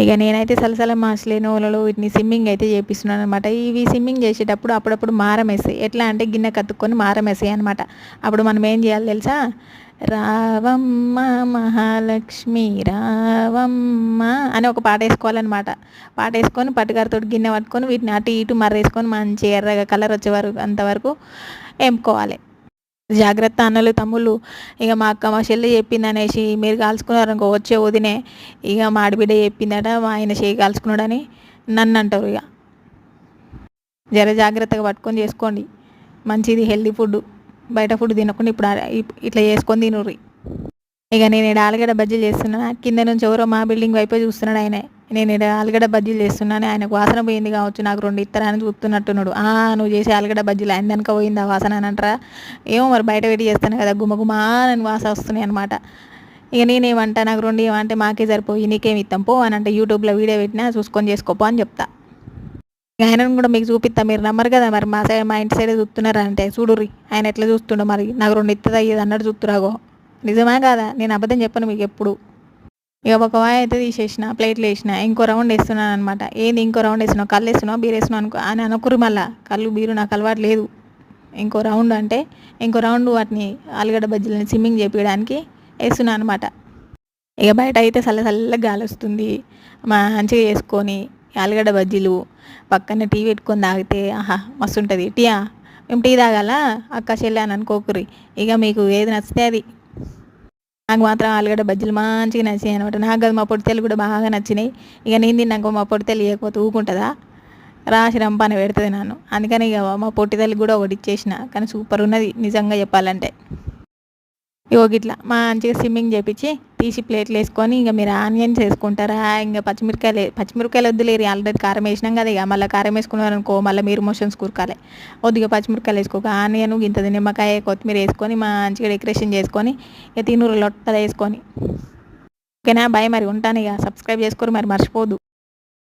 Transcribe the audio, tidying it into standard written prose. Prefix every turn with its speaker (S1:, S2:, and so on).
S1: ఇక నేనైతే సలసల మాస్లే నూనెలో వీటిని సిమ్మింగ్ అయితే చేపిస్తున్నాను అనమాట. ఇవి సిమ్మింగ్ చేసేటప్పుడు అప్పుడప్పుడు మారం వేస్తాయి. ఎట్లా అంటే గిన్నె కత్తుక్కొని మారం వేస్తాయి అనమాట. అప్పుడు మనం ఏం చేయాలి తెలుసా? రావమ్మ మహాలక్ష్మి రావమ్మ అని ఒక పాట వేసుకోవాలన్నమాట. పాట వేసుకొని పట్టుగారితో గిన్నె పట్టుకొని వీటిని అటు ఇటు మర్రేసుకొని మంచి ఎర్రగా కలర్ వచ్చే వరకు అంతవరకు వేపుకోవాలి. జాగ్రత్త అన్నలు తమ్ముళ్ళు. ఇక మా అక్క మా చెల్లి చెప్పింది అనేసి మీరు కాల్చుకున్నారు అనుకో, వచ్చే వదినే ఇక మా ఆడబిడ్డ చెప్పిందట మా ఆయన చేయి కాల్చుకున్నాడని నన్ను అంటారు. ఇక జర జాగ్రత్తగా పట్టుకొని చేసుకోండి. మంచిది హెల్దీ ఫుడ్. బయట ఫుడ్ తినకుండా ఇప్పుడు ఇట్లా చేసుకొని తినుర్రి. ఇక నేను ఇక్కడ ఆలుగడ్డ బజ్జీలు చేస్తున్నా. కింద నుంచి ఎవరో మా బిల్డింగ్ వైపే చూస్తున్నాడు ఆయన. నేను ఇక్కడ ఆలుగడ్డ బజ్జీలు చేస్తున్నాను. ఆయనకు వాసన పోయింది కావచ్చు, నాకు 2 ఇత్తరాని చూస్తున్నట్టున్నాడు. నువ్వు చేసే ఆలుగడ్డ బజ్జీలు ఆయన వెనక పోయింది ఆ వాసన అని అంటారా? ఏమో మరి, బయట పెట్టి చేస్తాను కదా, గుమ్మగుమా అని వాసన వస్తున్నాయి అనమాట. ఇక నేనేమంటా, నాకు 2 ఏమంటే మాకే సరిపోయి నీకేమి ఇస్తాం పో అని అంటే, యూట్యూబ్లో వీడియో పెట్టినా చూసుకొని చేసుకోపో అని చెప్తా. ఆయనను కూడా మీకు చూపిస్తా, మీరు నమ్మరు కదా మరి. మా ఇంటి సైడ్ చూస్తున్నారా అంటే చూడుర్రి ఆయన ఎట్లా చూస్తుండో. మరి నాకు 2 ఇస్తుంది అయ్యేది అన్నట్టు చూస్తురాగో. నిజమా కాదా? నేను అబద్ధం చెప్పను మీకు ఎప్పుడు. ఇక ఒక వాయి అయితే తీసేసిన, ప్లేట్లు వేసిన, ఇంకో రౌండ్ వేస్తున్నాను అనమాట. ఏంది ఇంకో రౌండ్ వేస్తున్నావు? కళ్ళు వేస్తున్నావు, బీరు వేస్తున్నావు అనుకో అని అనుకురు. మళ్ళా కళ్ళు బీరు నాకు అలవాటు లేదు. ఇంకో రౌండ్ అంటే ఇంకో రౌండ్ వాటిని ఆలుగడ్డ బజ్జీలని సిమ్మింగ్ చేపించడానికి వేస్తున్నాను అనమాట. ఇక బయట అయితే చల్లగా గాలి వస్తుంది. మంచిగా చేసుకొని ఆలుగడ్డ బజ్జీలు పక్కన టీ పెట్టుకొని తాగితే ఆహా మస్తు ఉంటుంది. టీయా మేము టీ తాగాల అక్క చెల్లె అని అనుకోకురి. ఇక మీకు ఏది నచ్చితే అది. నాకు మాత్రం ఆలుగడ్డ బజ్జీలు మంచిగా నచ్చినాయి అనమాట. నాకు అది మా పొడితెలు కూడా బాగా నచ్చినాయి. ఇక నేను తిన్నాక మా పొడితెలు ఇవ్వకపోతే ఊకుంటుందా? రాసి రంపాన పెడుతుంది నన్ను. అందుకని ఇక మా పొట్టితల్లికి కూడా ఒకటి ఇచ్చేసిన. కానీ సూపర్ ఉన్నది నిజంగా చెప్పాలంటే. ఇగో గిట్లా మంచిగా సిమ్మింగ్ చేపించి తీసి ప్లేట్లు వేసుకొని, ఇక మీరు ఆనియన్స్ వేసుకుంటారా? ఇంకా పచ్చిమిరపకాయలు వద్దులేరు, ఆల్రెడీ కారం వేసినాం కదా. ఇక మళ్ళీ కారం వేసుకున్నారనుకో మళ్ళీ మీరు మోషన్స్ కూరకాలి. వద్దుగా పచ్చిమిరపకాయలు వేసుకోక ఆనియన్ ఇంతది నిమ్మకాయ కొత్తిమీర వేసుకొని మంచిగా డెకరేషన్ చేసుకొని ఇక తినూరు లొట్టలు వేసుకొని. ఓకేనా? బాయ్ మరి, ఉంటాను. ఇక సబ్స్క్రైబ్ చేసుకోరు మరి, మర్చిపోదు.